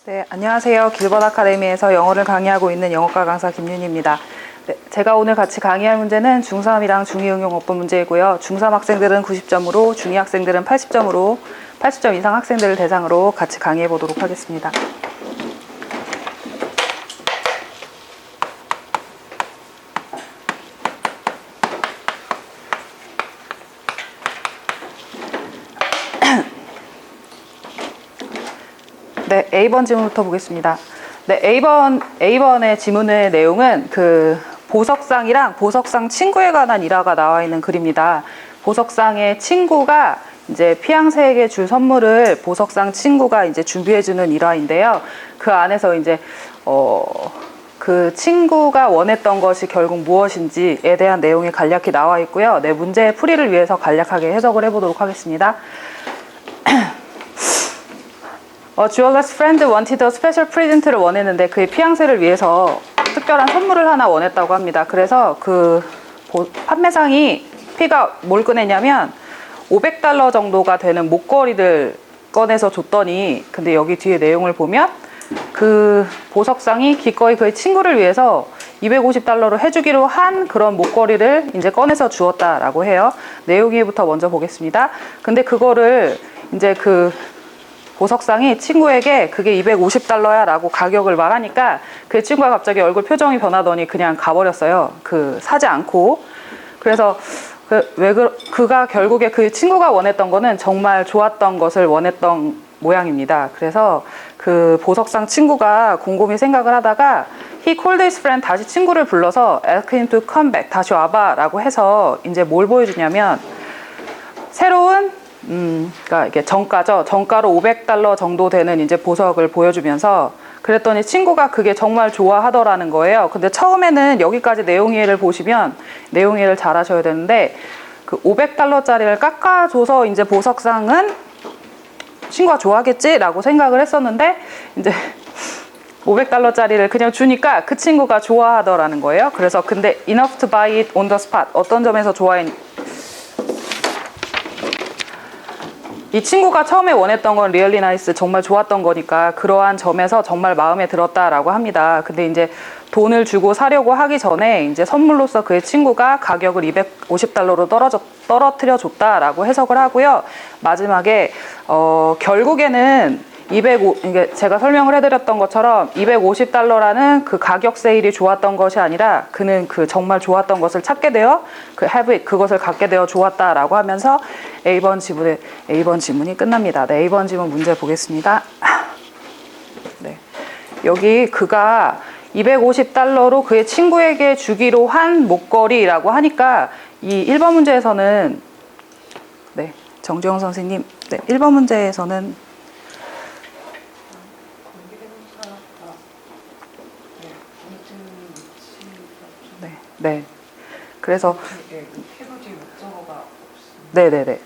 네, 안녕하세요. 길벗 아카데미에서 영어를 강의하고 있는 영어과 강사 김윤희입니다. 네, 제가 오늘 같이 강의할 문제는 중3이랑 중2 응용 어법 문제이고요. 중3 학생들은 90점으로, 중2 학생들은 80점으로, 80점 이상 학생들을 대상으로 같이 강의해 보도록 하겠습니다. 네, A번 질문부터 보겠습니다. 네, A번의 지문의 내용은 보석상이랑 보석상 친구에 관한 일화가 나와 있는 글입니다. 보석상의 친구가 이제 피앙세에게 줄 선물을 보석상 친구가 이제 준비해주는 일화인데요. 그 안에서 이제, 그 친구가 원했던 것이 결국 무엇인지에 대한 내용이 간략히 나와 있고요. 네, 문제의 풀이를 위해서 간략하게 해석을 해보도록 하겠습니다. Julia's friend wanted a special present를 원했는데 그의 피앙세를 위해서 특별한 선물을 하나 원했다고 합니다. 그래서 그 판매상이 피가 뭘 꺼내냐면 $500 정도가 되는 목걸이를 꺼내서 줬더니, 근데 여기 뒤에 내용을 보면 그 보석상이 기꺼이 그의 친구를 위해서 $250로 해주기로 한 그런 목걸이를 이제 꺼내서 주었다라고 해요. 내용부터 먼저 보겠습니다. 근데 그거를 이제 보석상이 친구에게 그게 $250야 라고 가격을 말하니까 그 친구가 갑자기 얼굴 표정이 변하더니 그냥 가버렸어요. 사지 않고. 그래서 그가 결국에 그 친구가 원했던 거는 정말 좋았던 것을 원했던 모양입니다. 그래서 그 보석상 친구가 곰곰이 생각을 하다가 He called his friend, 다시 친구를 불러서 ask him to come back, 다시 와봐 라고 해서 이제 뭘 보여주냐면 새로운 그러니까 이게 정가죠. 정가로 $500 정도 되는 이제 보석을 보여주면서 그랬더니 친구가 그게 정말 좋아하더라는 거예요. 근데 처음에는 여기까지 내용 이해를 보시면 내용 이해를 잘 하셔야 되는데 그 $500짜리를 깎아줘서 이제 보석상은 친구가 좋아하겠지라고 생각을 했었는데 이제 $500짜리를 그냥 주니까 그 친구가 좋아하더라는 거예요. 그래서 근데 enough to buy it on the spot, 어떤 점에서 이 친구가 처음에 원했던 건 really nice, 정말 좋았던 거니까 그러한 점에서 정말 마음에 들었다라고 합니다. 근데 이제 돈을 주고 사려고 하기 전에 이제 선물로서 그의 친구가 가격을 $250로 떨어뜨려 줬다라고 해석을 하고요. 마지막에 결국에는 이게 제가 설명을 해드렸던 것처럼 $250라는 그 가격 세일이 좋았던 것이 아니라 그는 그 정말 좋았던 것을 찾게 되어 have it, 그것을 갖게 되어 좋았다라고 하면서 A번 지문이 끝납니다. 네, A번 지문 문제 보겠습니다. 네, 여기 그가 $250로 그의 친구에게 주기로 한 목걸이라고 하니까 이 1번 문제에서는 네, 정지영 선생님, 네, 1번 문제에서는 네. 그래서 네네네.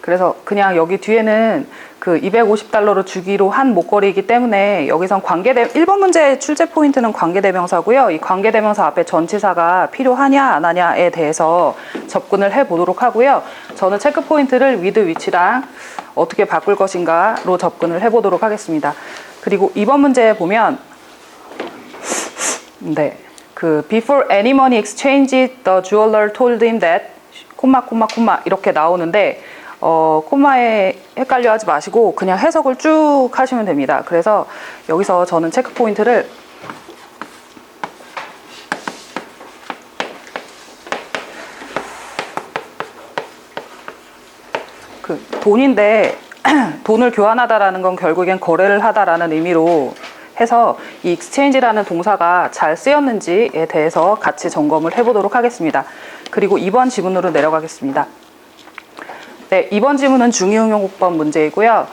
그래서 그냥 여기 뒤에는 그 $250로 주기로 한 목걸이이기 때문에 여기선 1번 문제의 출제 포인트는 관계대명사고요. 이 관계대명사 앞에 전치사가 필요하냐 안 하냐에 대해서 접근을 해 보도록 하고요. 저는 체크 포인트를 with which랑 어떻게 바꿀 것인가로 접근을 해 보도록 하겠습니다. 그리고 2번 문제에 보면 네. before any money exchange, the jeweler told him that, 콤마 이렇게 나오는데, 콤마에 헷갈려 하지 마시고 그냥 해석을 쭉 하시면 됩니다. 그래서 여기서 저는 체크 포인트를 돈인데, 돈을 교환하다라는 건 결국엔 거래를 하다라는 의미로 해서 이 exchange라는 동사가 잘 쓰였는지에 대해서 같이 점검을 해보도록 하겠습니다. 그리고 2번 지문으로 내려가겠습니다. 네, 2번 지문은 중2응용법 문제이고요.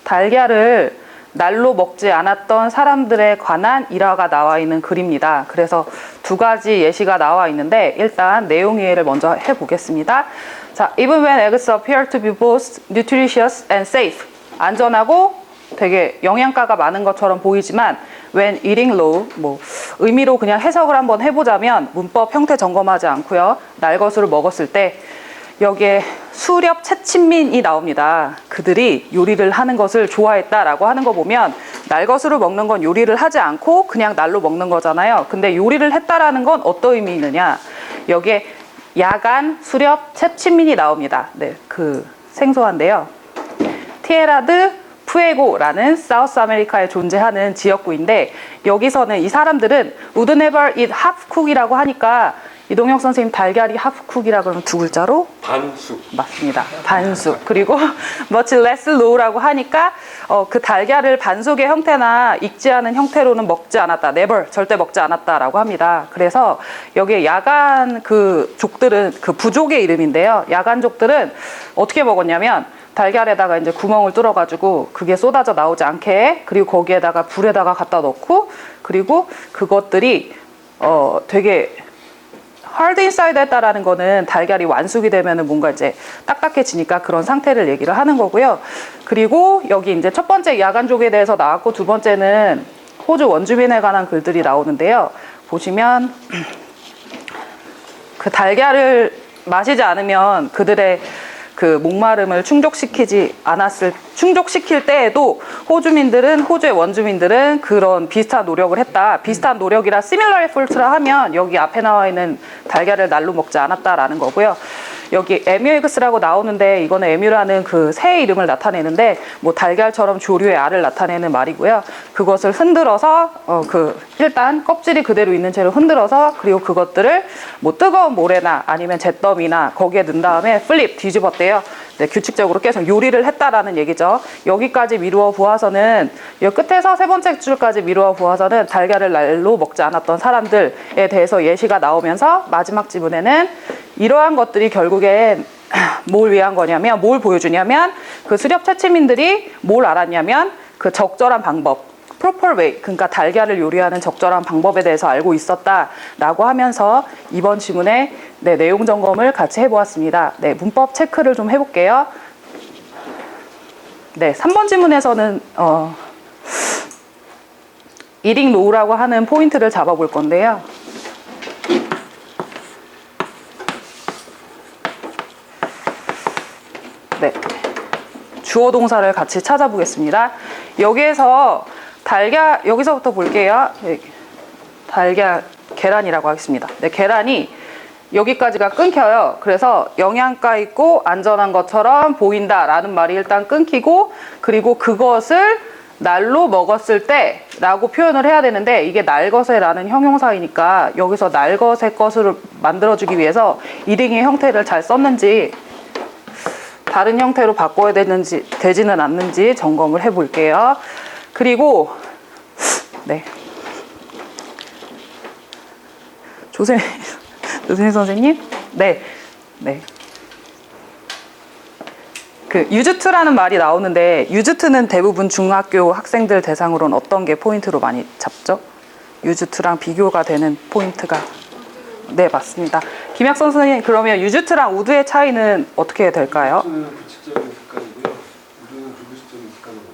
달걀을 날로 먹지 않았던 사람들에 관한 일화가 나와 있는 글입니다. 그래서 두 가지 예시가 나와 있는데 일단 내용 이해를 먼저 해보겠습니다. 자, even when eggs appear to be both nutritious and safe, 안전하고 되게 영양가가 많은 것처럼 보이지만 when eating raw, 의미로 그냥 해석을 한번 해보자면 문법 형태 점검하지 않고요. 날 것으로 먹었을 때 여기에 수렵 채친민이 나옵니다. 그들이 요리를 하는 것을 좋아했다라고 하는 거 보면 날 것으로 먹는 건 요리를 하지 않고 그냥 날로 먹는 거잖아요. 근데 요리를 했다라는 건 어떤 의미 있느냐? 여기에 야간 수렵 채친민이 나옵니다. 네, 그 생소한데요. 티에라드 푸에고라는 사우스 아메리카에 존재하는 지역구인데 여기서는 이 사람들은 would never eat half cook이라고 하니까 이동혁 선생님 달걀이 하프쿡이라 그러면 두 글자로? 반숙. 맞습니다. 반숙. 그리고 much less low라고 하니까 그 달걀을 반숙의 형태나 익지 않은 형태로는 먹지 않았다. never, 절대 먹지 않았다라고 합니다. 그래서 여기에 야간 그 족들은 그 부족의 이름인데요. 야간족들은 어떻게 먹었냐면 달걀에다가 이제 구멍을 뚫어가지고 그게 쏟아져 나오지 않게 그리고 거기에다가 불에다가 갖다 넣고 그리고 그것들이 되게 hard inside 했다라는 거는 달걀이 완숙이 되면은 뭔가 이제 딱딱해지니까 그런 상태를 얘기를 하는 거고요. 그리고 여기 이제 첫 번째 야간족에 대해서 나왔고 두 번째는 호주 원주민에 관한 글들이 나오는데요. 보시면 그 달걀을 마시지 않으면 그들의 그 목마름을 충족시킬 때에도 호주의 원주민들은 그런 비슷한 노력을 했다. 비슷한 노력이라 similar effort라 하면 여기 앞에 나와 있는 달걀을 날로 먹지 않았다라는 거고요. 여기 에뮤에그스라고 나오는데 이거는 에뮤라는 그 새의 이름을 나타내는데 뭐 달걀처럼 조류의 알을 나타내는 말이고요. 그것을 흔들어서 일단 껍질이 그대로 있는 채로 흔들어서 그리고 그것들을 뭐 뜨거운 모래나 아니면 잿더미나 거기에 넣은 다음에 플립 뒤집었대요. 네, 규칙적으로 계속 요리를 했다라는 얘기죠. 여기까지 미루어 보아서는 이 끝에서 세 번째 줄까지 미루어 보아서는 달걀을 날로 먹지 않았던 사람들에 대해서 예시가 나오면서 마지막 지문에는 이러한 것들이 결국엔 뭘 위한 거냐면 뭘 보여주냐면 그 수렵 채취민들이 뭘 알았냐면 그 적절한 방법 proper way 그러니까 달걀을 요리하는 적절한 방법에 대해서 알고 있었다라고 하면서 이번 지문에 네, 내용 점검을 같이 해보았습니다. 네, 문법 체크를 좀 해볼게요. 네, 3번 지문에서는 eating low라고 하는 포인트를 잡아볼 건데요. 네, 주어 동사를 같이 찾아보겠습니다. 여기에서 여기서부터 볼게요. 계란이라고 하겠습니다. 네, 계란이 여기까지가 끊겨요. 그래서 영양가 있고 안전한 것처럼 보인다라는 말이 일단 끊기고 그리고 그것을 날로 먹었을 때 라고 표현을 해야 되는데 이게 날것에라는 형용사이니까 여기서 날것의 것을 만들어주기 위해서 이링의 형태를 잘 썼는지 다른 형태로 바꿔야 되지는 않는지 점검을 해볼게요. 그리고 네, 조세미 선생님, 네. 그 유즈트라는 말이 나오는데 유즈트는 대부분 중학교 학생들 대상으로는 어떤 게 포인트로 많이 잡죠? 유즈트랑 비교가 되는 포인트가 네, 맞습니다. 김학선 선생님, 그러면 유즈트랑 우드의 차이는 어떻게 될까요? 규칙적인 습관이고요. 우드는 불규칙적인 습관입니다.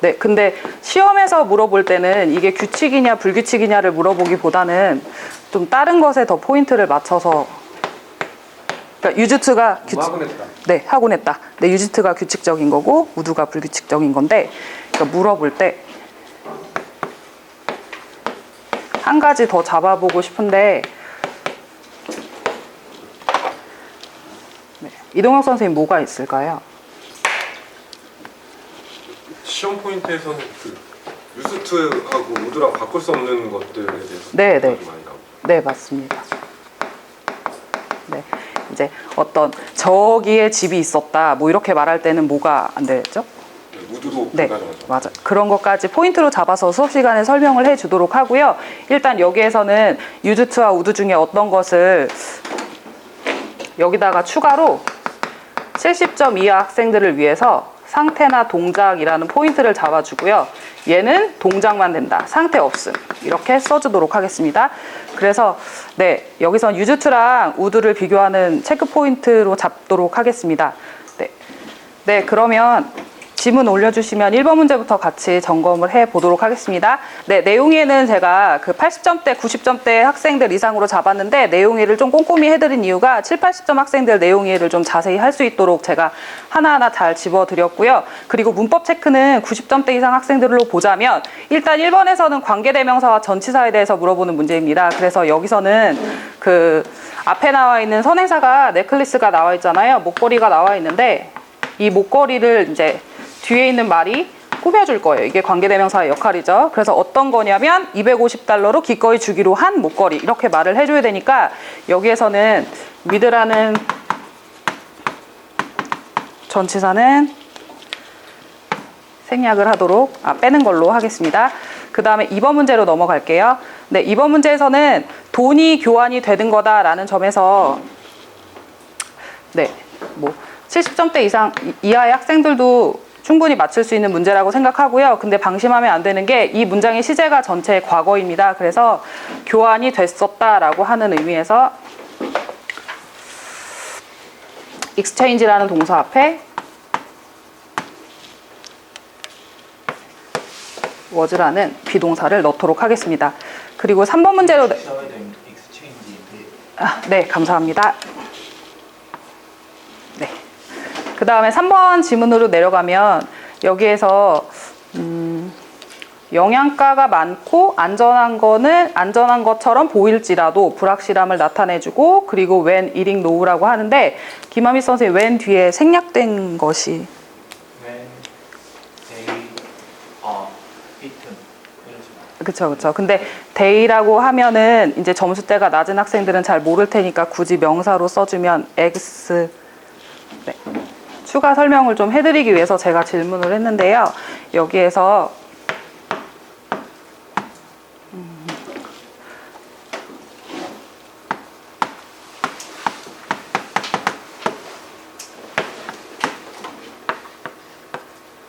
네, 근데 시험에서 물어볼 때는 이게 규칙이냐 불규칙이냐를 물어보기보다는 좀 다른 것에 더 포인트를 맞춰서 그러니까 유즈트가 하곤 했다. 네, 하곤 했다. 네, 유즈트가 규칙적인 거고 우드가 불규칙적인 건데 그러니까 물어볼 때 한 가지 더 잡아보고 싶은데 네, 이동혁 선생님 뭐가 있을까요? 시험 포인트에서는 그 유스트하고 우드랑 바꿀 수 없는 것들에 대해서 네. 많이 나옵니다. 네, 맞습니다. 네, 이제 어떤 저기에 집이 있었다 뭐 이렇게 말할 때는 뭐가 안 되죠? 우드도 네, 불가능하죠. 맞아. 그런 것까지 포인트로 잡아서 수업 시간에 설명을 해주도록 하고요. 일단 여기에서는 유즈트와 우드 중에 어떤 것을 여기다가 추가로 70점 이하 학생들을 위해서 상태나 동작이라는 포인트를 잡아주고요. 얘는 동작만 된다. 상태 없음. 이렇게 써주도록 하겠습니다. 그래서 네, 여기선 유즈트랑 우드를 비교하는 체크 포인트로 잡도록 하겠습니다. 네, 그러면 지문 올려주시면 1번 문제부터 같이 점검을 해 보도록 하겠습니다. 네, 내용에는 제가 그 80점대, 90점대 학생들 이상으로 잡았는데 내용이해를 좀 꼼꼼히 해드린 이유가 7, 80점 학생들 내용이해를 좀 자세히 할 수 있도록 제가 하나하나 잘 집어드렸고요. 그리고 문법 체크는 90점대 이상 학생들로 보자면 일단 1번에서는 관계대명사와 전치사에 대해서 물어보는 문제입니다. 그래서 여기서는 그 앞에 나와 있는 선행사가 넥클리스가 나와 있잖아요. 목걸이가 나와 있는데 이 목걸이를 이제 뒤에 있는 말이 꾸며줄 거예요. 이게 관계대명사의 역할이죠. 그래서 어떤 거냐면 $250로 기꺼이 주기로 한 목걸이 이렇게 말을 해줘야 되니까 여기에서는 with라는 전치사는 생략을 하도록 빼는 걸로 하겠습니다. 그 다음에 2번 문제로 넘어갈게요. 네, 2번 문제에서는 돈이 교환이 되는 거다라는 점에서 네, 뭐 70점대 이상 이하의 학생들도 충분히 맞출 수 있는 문제라고 생각하고요. 근데 방심하면 안 되는 게 이 문장의 시제가 전체 과거입니다. 그래서 교환이 됐었다라고 하는 의미에서 exchange라는 동사 앞에 was라는 비동사를 넣도록 하겠습니다. 그리고 3번 문제로 네, 감사합니다. 네. 그 다음에 3번 지문으로 내려가면 여기에서 영양가가 많고 안전한 거는 안전한 것처럼 보일지라도 불확실함을 나타내주고 그리고 when eating now라고 하는데 김하미 선생님 when 뒤에 생략된 것이 when they are eaten 그쵸 그쵸. 근데 day라고 하면은 이제 점수대가 낮은 학생들은 잘 모를 테니까 굳이 명사로 써주면 eggs 네. 추가 설명을 좀 해드리기 위해서 제가 질문을 했는데요. 여기에서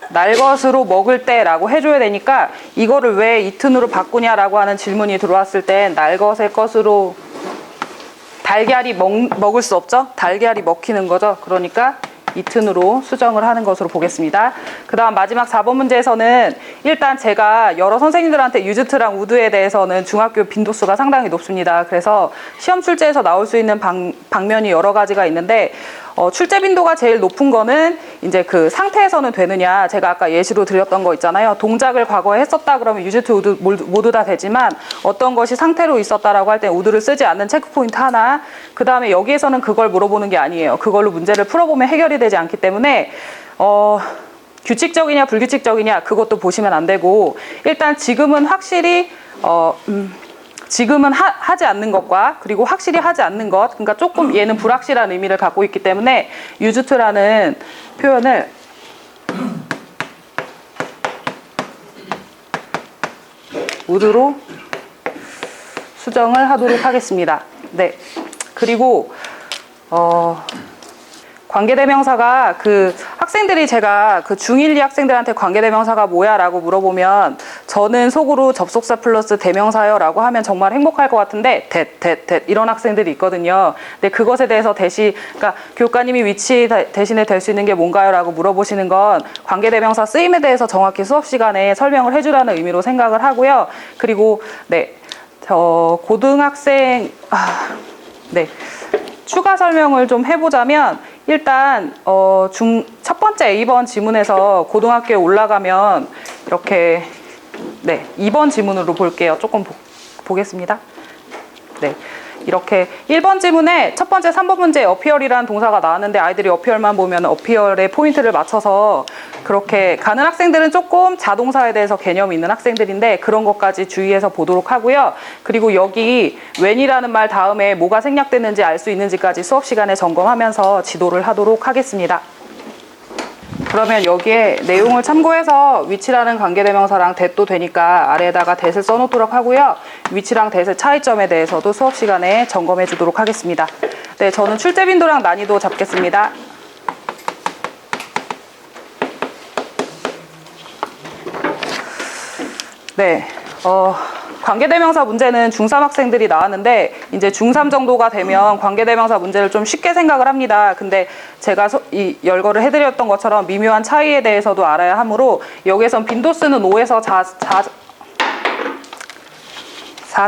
날 것으로 먹을 때라고 해줘야 되니까 이거를 왜 eaten으로 바꾸냐라고 하는 질문이 들어왔을 땐 날 것의 것으로 달걀이 먹을 수 없죠? 달걀이 먹히는 거죠. 그러니까 eaten으로 수정을 하는 것으로 보겠습니다. 그 다음 마지막 4번 문제에서는 일단 제가 여러 선생님들한테 used랑 would에 대해서는 중학교 빈도수가 상당히 높습니다. 그래서 시험 출제에서 나올 수 있는 방면이 여러 가지가 있는데 출제 빈도가 제일 높은 거는 이제 그 상태에서는 되느냐, 제가 아까 예시로 드렸던 거 있잖아요. 동작을 과거에 했었다 그러면 used, would 모두 다 되지만 어떤 것이 상태로 있었다라고 할 때 would를 쓰지 않는 체크 포인트 하나. 그 다음에 여기에서는 그걸 물어보는 게 아니에요. 그걸로 문제를 풀어보면 해결이 되지 않기 때문에 규칙적이냐 불규칙적이냐 그것도 보시면 안 되고 일단 지금은 확실히 지금은 하지 않는 것과 그리고 확실히 하지 않는 것, 그러니까 조금 얘는 불확실한 의미를 갖고 있기 때문에 used라는 표현을 would로 수정을 하도록 하겠습니다. 네. 그리고 관계대명사가 그 학생들이 제가 그 중1, 2 학생들한테 관계대명사가 뭐야 라고 물어보면 저는 속으로 접속사 플러스 대명사요 라고 하면 정말 행복할 것 같은데 that 이런 학생들이 있거든요. 근데 그것에 대해서 그러니까 교육관님이 위치 대신에 될 수 있는 게 뭔가요 라고 물어보시는 건 관계대명사 쓰임에 대해서 정확히 수업 시간에 설명을 해주라는 의미로 생각을 하고요. 그리고 네, 고등학생 네. 추가 설명을 좀 해보자면 일단 첫 번째 A번 지문에서 고등학교에 올라가면 이렇게 네 2번 지문으로 볼게요. 조금 보겠습니다. 네. 이렇게 1번 지문에 첫 번째 3번 문제에 appear이라는 동사가 나왔는데 아이들이 appear만 보면 appear에 포인트를 맞춰서 그렇게 가는 학생들은 조금 자동사에 대해서 개념이 있는 학생들인데 그런 것까지 주의해서 보도록 하고요. 그리고 여기 when이라는 말 다음에 뭐가 생략됐는지 알 수 있는지까지 수업 시간에 점검하면서 지도를 하도록 하겠습니다. 그러면 여기에 내용을 참고해서 위치라는 관계대명사랑 that도 되니까 아래에다가 that을 써놓도록 하고요. 위치랑 that의 차이점에 대해서도 수업 시간에 점검해 주도록 하겠습니다. 네, 저는 출제 빈도랑 난이도 잡겠습니다. 네, 관계대명사 문제는 중3 학생들이 나왔는데 이제 중3 정도가 되면 관계대명사 문제를 좀 쉽게 생각을 합니다. 근데 제가 이 열거를 해드렸던 것처럼 미묘한 차이에 대해서도 알아야 하므로 여기에선 빈도수는 5에서 4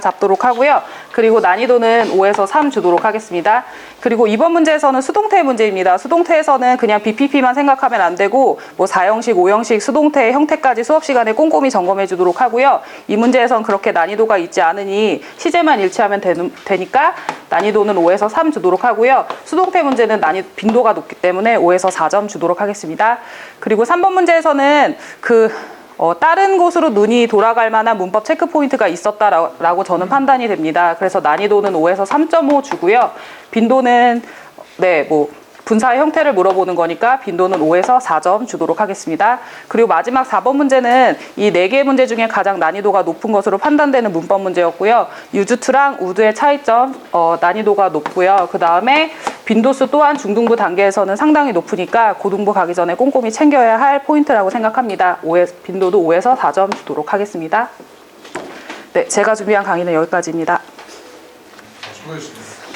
잡도록 하고요. 그리고 난이도는 5에서 3 주도록 하겠습니다. 그리고 이번 문제에서는 수동태 문제입니다. 수동태에서는 그냥 BPP만 생각하면 안 되고 뭐 4형식, 5형식 수동태의 형태까지 수업 시간에 꼼꼼히 점검해 주도록 하고요. 이 문제에서는 그렇게 난이도가 있지 않으니 시제만 일치하면 되니까 난이도는 5에서 3 주도록 하고요. 수동태 문제는 빈도가 높기 때문에 5에서 4점 주도록 하겠습니다. 그리고 3번 문제에서는 다른 곳으로 눈이 돌아갈 만한 문법 체크 포인트가 있었다라고 저는 판단이 됩니다. 그래서 난이도는 5에서 3.5 주고요. 빈도는 분사의 형태를 물어보는 거니까 빈도는 5에서 4점 주도록 하겠습니다. 그리고 마지막 4번 문제는 이 4개의 문제 중에 가장 난이도가 높은 것으로 판단되는 문법 문제였고요. 유주투랑 우드의 차이점 난이도가 높고요. 그 다음에 빈도수 또한 중등부 단계에서는 상당히 높으니까 고등부 가기 전에 꼼꼼히 챙겨야 할 포인트라고 생각합니다. 빈도도 5에서 4점 주도록 하겠습니다. 네, 제가 준비한 강의는 여기까지입니다. 수고하셨습니다.